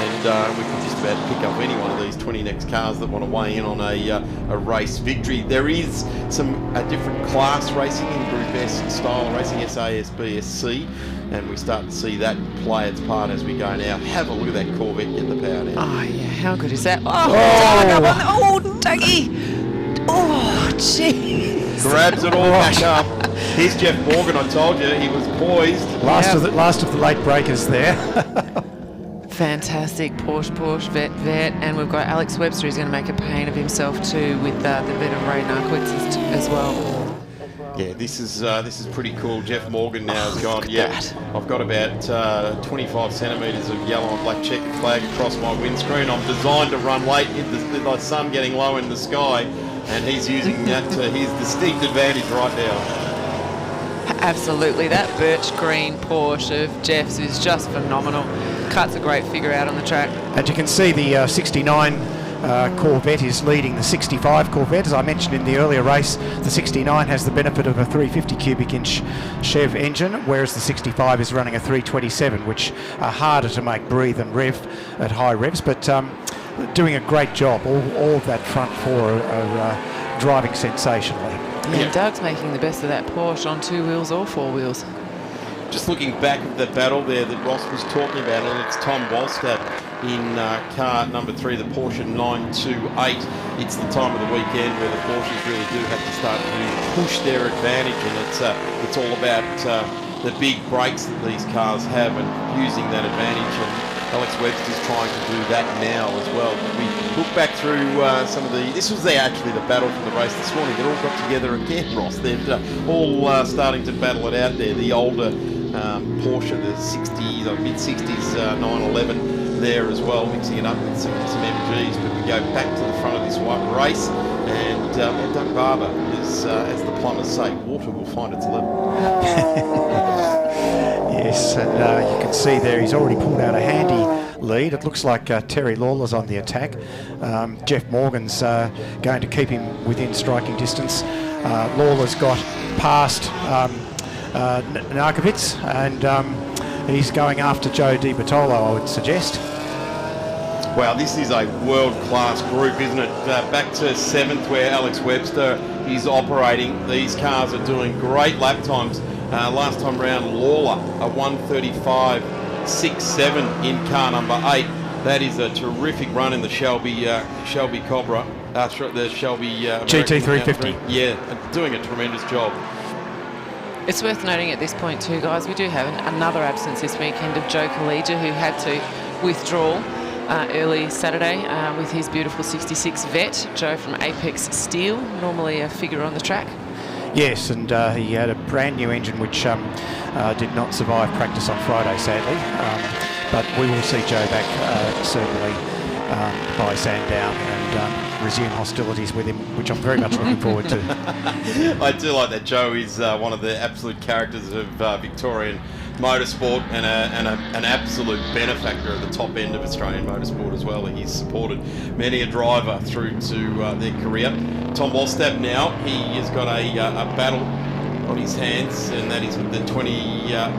and we can just about pick up any one of these 20 next cars that want to weigh in on a race victory. There is some different class racing in Group S style racing, SASB, SC, and we start to see that play its part as we go now. Have a look at that Corvette get the power down. Oh, yeah, how good is that? Oh, Dougie! Oh, jeez. Grabs it all back up. Here's Jeff Morgan, I told you, he was poised. Last of the late breakers there. Fantastic. Porsche, vet, and we've got Alex Webster who's going to make a pain of himself too with the vet of Ray Narkowitz as well. Yeah, this is pretty cool. Jeff Morgan now has gone, I've got about 25 centimetres of yellow and black checkered flag across my windscreen. I'm designed to run late with the sun getting low in the sky, and he's using that to his distinct advantage right now. Absolutely. That birch green Porsche of Jeff's is just phenomenal. Cuts a great figure out on the track. And you can see the 69 Corvette is leading the 65 Corvette. As I mentioned in the earlier race, the 69 has the benefit of a 350 cubic inch Chev engine, whereas the 65 is running a 327, which are harder to make breathe and rev at high revs, but doing a great job. All of that front four are driving sensationally. Yeah, Doug's making the best of that Porsche on 2 wheels or 4 wheels. Just looking back at the battle there that Ross was talking about, and it's Tom Wallstad in car number 3, the Porsche 928. It's the time of the weekend where the Porsches really do have to start to push their advantage, and it's all about the big brakes that these cars have and using that advantage. And Alex Webster's trying to do that now as well. We look back through some of this was actually the battle for the race this morning. They all got together again, Ross. They're all starting to battle it out there. The older Porsche, the 60s or mid-60s 911 there as well, mixing it up with some MGs. But we go back to the front of this white race, and Doug Barber is, as the plumbers say, water will find its level. Yes, and you can see there he's already pulled out a handy lead. It looks like Terry Lawler's on the attack. Jeff Morgan's going to keep him within striking distance. Lawler's got past Narkowitz, and he's going after Joe Di Bartolo, I would suggest. Wow, this is a world-class group, isn't it? Back to 7th where Alex Webster is operating. These cars are doing great lap times. Last time round, Lawler, a 1:35.67 in car number 8. That is a terrific run in the Shelby Cobra, the Shelby GT350. Yeah, doing a tremendous job. It's worth noting at this point too, guys, we do have another absence this weekend of Joe Collegia, who had to withdraw early Saturday with his beautiful 66 vet. Joe from Apex Steel, normally a figure on the track. Yes, and he had a brand new engine which did not survive practice on Friday, sadly. But we will see Joe back certainly by Sandown and resume hostilities with him, which I'm very much looking forward to. I do like that Joe is one of the absolute characters of Victorian motorsport and an absolute benefactor of the top end of Australian motorsport as well. He's supported many a driver through to their career. Tom Wallstad now, he has got a battle on his hands, and that is with the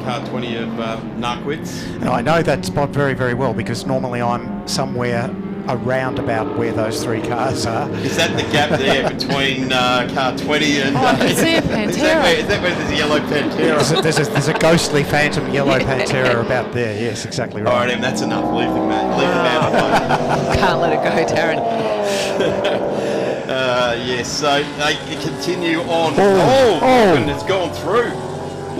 car 20 of Narkowitz. And I know that spot very, very well because normally I'm somewhere around about where those 3 cars are. Is that the gap there between car 20 and... I can see a Pantera. Is that where there's a yellow Pantera? There's a ghostly phantom yellow Pantera about there. Yes, exactly right. All right, Em, that's enough. Leave the man alone. Can't let it go, Darren. Yes, so they continue on. And it's gone through.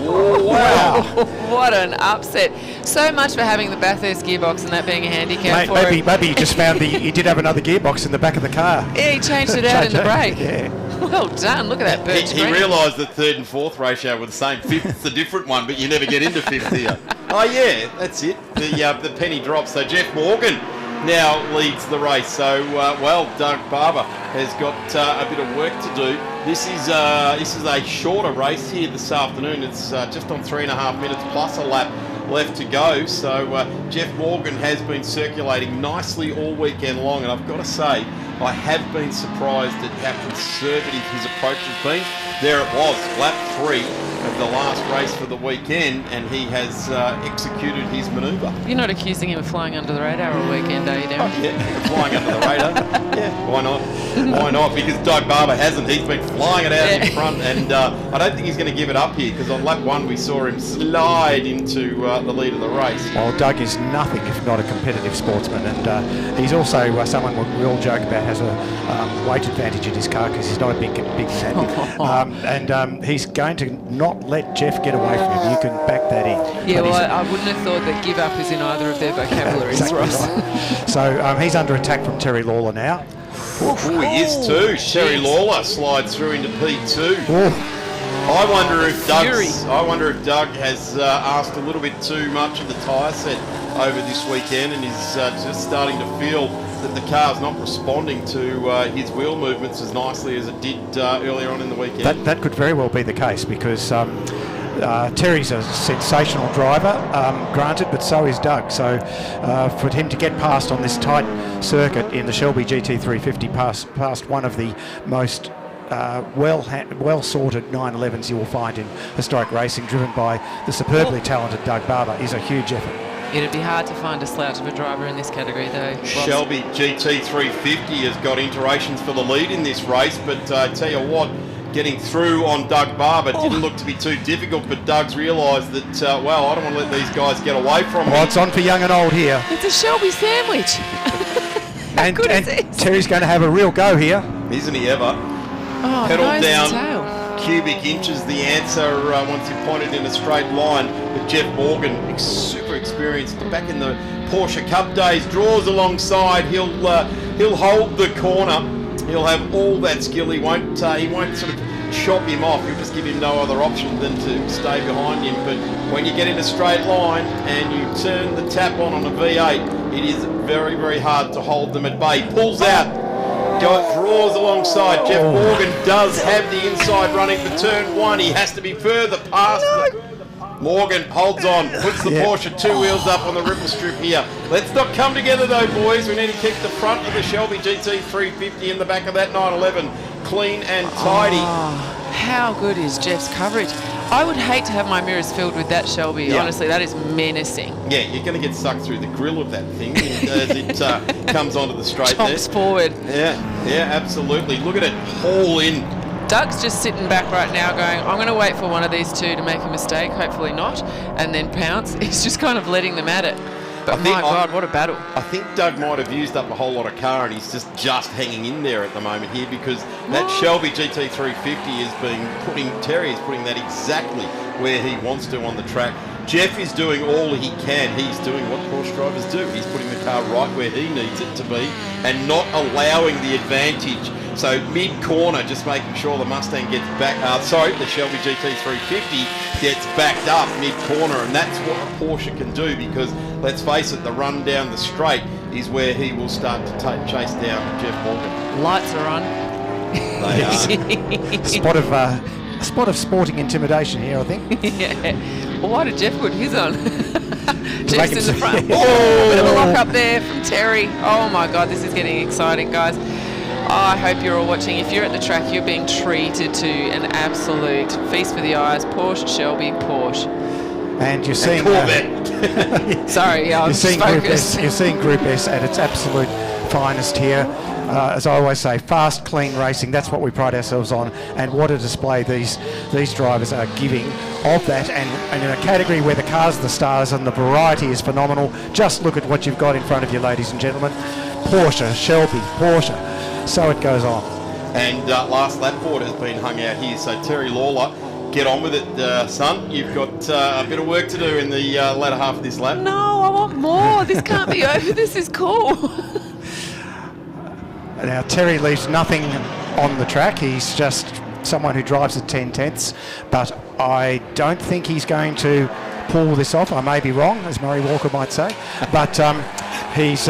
Oh, wow. What an upset. So much for having the Bathurst gearbox and that being a handicap for him. Maybe he just found he did have another gearbox in the back of the car. Yeah, he changed it out in the brake. Yeah. Well done. Look at that birch He realised that 3rd and 4th ratio were the same. 5th's a different one, but you never get into 5th here. Oh, yeah, that's it. The penny drops. So Jeff Morgan now leads the race. So, well, Doug Barber has got a bit of work to do. This is a shorter race here this afternoon. It's just on 3.5 minutes plus a lap left to go. So Jeff Morgan has been circulating nicely all weekend long, and I've got to say, I have been surprised at how conservative his approach has been. There it was, lap 3 of the last race for the weekend, and he has executed his manoeuvre. You're not accusing him of flying under the radar all weekend, are you, Darren? Oh, yeah, flying under the radar. Yeah, why not? Why not? Because Doug Barber hasn't. He's been flying it out in front, and I don't think he's going to give it up here, because on lap 1 we saw him slide into the lead of the race. Well, Doug is nothing if not a competitive sportsman, and he's also someone we all joke about has a weight advantage in his car because he's not a big man. And he's going to not let Jeff get away from him. You can back that in. Yeah, well, I wouldn't have thought that give up is in either of their vocabularies, exactly Ross. right. So he's under attack from Terry Lawler now. Oh, he is too. Terry Lawler slides through into P2. I wonder if Doug has asked a little bit too much of the tyre set over this weekend, and is just starting to feel that the car's not responding to his wheel movements as nicely as it did earlier on in the weekend. That could very well be the case, because Terry's a sensational driver, granted, but so is Doug. So for him to get past on this tight circuit in the Shelby GT350 past one of the most well-sorted 911s you will find in historic racing, driven by the superbly talented Doug Barber, is a huge effort. It'd be hard to find a slouch of a driver in this category, though. Shelby GT350 has got iterations for the lead in this race, but I tell you what, getting through on Doug Barber didn't look to be too difficult, but Doug's realised that, well, I don't want to let these guys get away from me. Well, it's on for young and old here. It's a Shelby sandwich. and Terry's going to have a real go here. Isn't he ever? Oh, pedal nose down, to tail. cubic inches the answer once you point it in a straight line. But Jeff Morgan, super experienced back in the Porsche Cup days, draws alongside. He'll hold the corner. He'll have all that skill. He won't sort of chop him off. He'll just give him no other option than to stay behind him. But when you get in a straight line and you turn the tap on a V8, it is very, very hard to hold them at bay. Pulls out. Draws alongside. Jeff Morgan does have the inside running for turn 1. He has to be further past. Morgan holds on, puts the Porsche 2 wheels up on the ripple strip here. Let's not come together though, boys. We need to keep the front of the Shelby GT350 in the back of that 911 clean and tidy. Oh, how good is Jeff's coverage? I would hate to have my mirrors filled with that Shelby. Yeah. Honestly, that is menacing. Yeah, you're going to get sucked through the grill of that thing as it comes onto the straight there. Chomps forward. Yeah, absolutely. Look at it, haul in. Doug's just sitting back right now going, I'm going to wait for one of these two to make a mistake, hopefully not, and then pounce. He's just kind of letting them at it. But my God, what a battle. I think Doug might have used up a whole lot of car, and he's just hanging in there at the moment here, because that Shelby GT350 is Terry is putting that exactly where he wants to on the track. Jeff is doing all he can. He's doing what Porsche drivers do. He's putting the car right where he needs it to be and not allowing the advantage. So mid-corner, just making sure the Mustang gets back, the Shelby GT350 gets backed up mid-corner, and that's what a Porsche can do, because let's face it, the run down the straight is where he will start to chase down Jeff Morgan. Lights are on. They are. A spot of sporting intimidation here, I think. Yeah. Well, why did Jeff put his on? Jeff's in the front. Bit of a lock up there from Terry. Oh my God, this is getting exciting, guys. I hope you're all watching. If you're at the track, you're being treated to an absolute feast for the eyes. Porsche, Shelby, Porsche. And you're seeing Corvette. Sorry, I'm focused. You're seeing Group S at its absolute finest here. As I always say, fast, clean racing, that's what we pride ourselves on, and what a display these drivers are giving of that, and in a category where the cars are the stars and the variety is phenomenal. Just look at what you've got in front of you, ladies and gentlemen. Porsche, Shelby, Porsche, so it goes on. And last lap board has been hung out here, so Terry Lawler, get on with it, son. You've got a bit of work to do in the latter half of this lap. No, I want more. This can't be over. This is cool. Now, Terry leaves nothing on the track. He's just someone who drives at 10/10ths, but I don't think he's going to pull this off. I may be wrong, as Murray Walker might say, but he's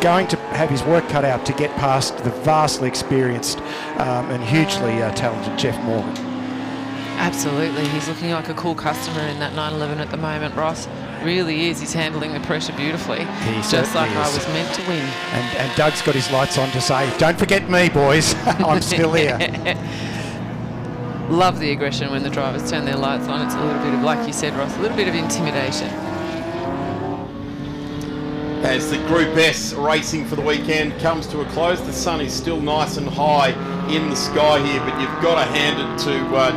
going to have his work cut out to get past the vastly experienced and hugely talented Jeff Morgan. Absolutely. He's looking like a cool customer in that 911 at the moment, Ross. Really is. He's handling the pressure beautifully. Just like I was meant to win. And Doug's got his lights on to say, don't forget me, boys. I'm still here. Love the aggression when the drivers turn their lights on. It's a little bit of, like you said, Ross, a little bit of intimidation. As the Group S racing for the weekend comes to a close, the sun is still nice and high in the sky here, but you've got to hand it to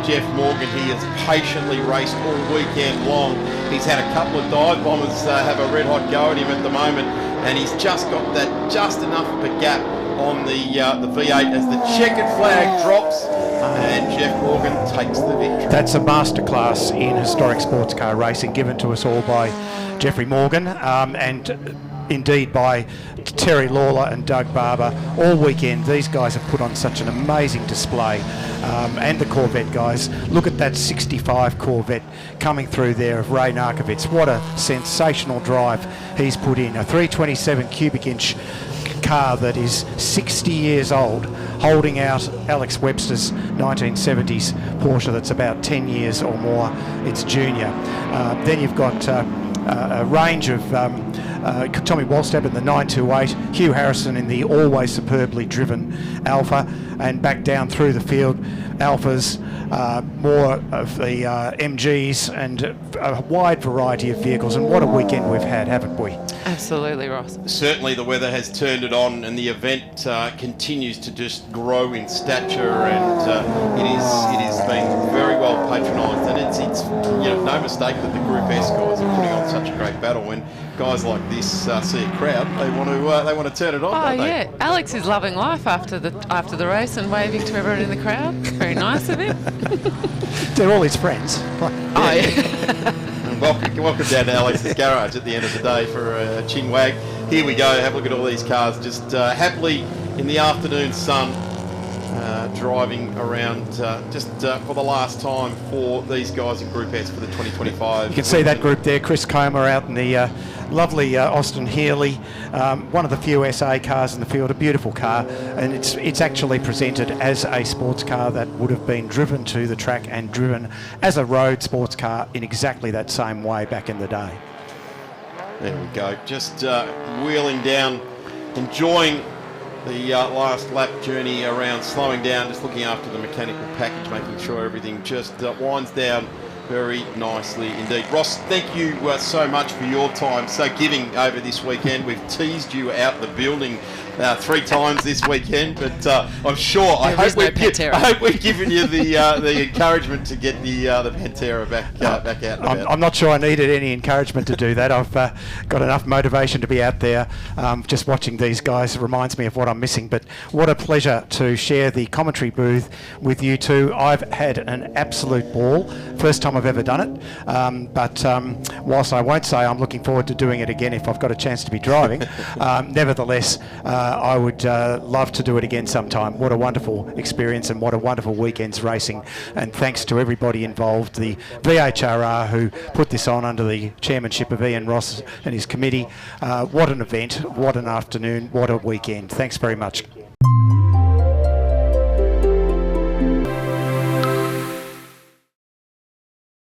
Jeff Morgan. He has patiently raced all weekend long. He's had a couple of dive bombers have a red hot go at him at the moment, and he's just got that just enough of a gap on the V8 as the checkered flag drops, and Jeff Morgan takes the victory. That's a masterclass in historic sports car racing given to us all by Jeffrey Morgan, and indeed by Terry Lawler and Doug Barber. All weekend these guys have put on such an amazing display, and the Corvette guys. Look at that 65 Corvette coming through there of Ray Narkovitz. What a sensational drive he's put in. A 327 cubic inch car that is 60 years old, holding out Alex Webster's 1970s Porsche that's about 10 years or more its junior. Then you've got a range of Tommy Wallstab in the 928, Hugh Harrison in the always superbly driven Alpha, and back down through the field, Alphas, more of the MGs, and a wide variety of vehicles. And what a weekend we've had, haven't we? Absolutely, Ross. Certainly the weather has turned it on, and the event continues to just grow in stature, and it is being very well patronised, and it's no mistake that the Group S guys are putting on such a great battle. When guys like this see a crowd, they want to turn it on. Oh don't yeah, they? Alex is loving life after the race and waving to everyone in the crowd. Very nice of him. They're all his friends. Oh yeah. And welcome down to Alex's garage at the end of the day for a chin wag. Here we go. Have a look at all these cars just happily in the afternoon sun. Driving around for the last time for these guys in Group S for the 2025. You can see that group there, Chris Comer out in the lovely Austin Healey, one of the few SA cars in the field, a beautiful car, and it's actually presented as a sports car that would have been driven to the track and driven as a road sports car in exactly that same way back in the day. There we go, just wheeling down, enjoying the last lap journey around, slowing down, just looking after the mechanical package, making sure everything just winds down very nicely indeed. Ross, thank you so much for your time, so giving over this weekend. We've teased you out the building 3 times this weekend, but I'm sure, I hope we've given you the encouragement to get the Pantera back out and about. I'm not sure I needed any encouragement to do that. I've got enough motivation to be out there. Just watching these guys reminds me of what I'm missing, but what a pleasure to share the commentary booth with you two. I've had an absolute ball. First time I've ever done it, but whilst I won't say I'm looking forward to doing it again if I've got a chance to be driving, nevertheless, I would love to do it again sometime. What a wonderful experience and what a wonderful weekend's racing. And thanks to everybody involved, the VHRR who put this on under the chairmanship of Ian Ross and his committee. What an event, what an afternoon, what a weekend. Thanks very much.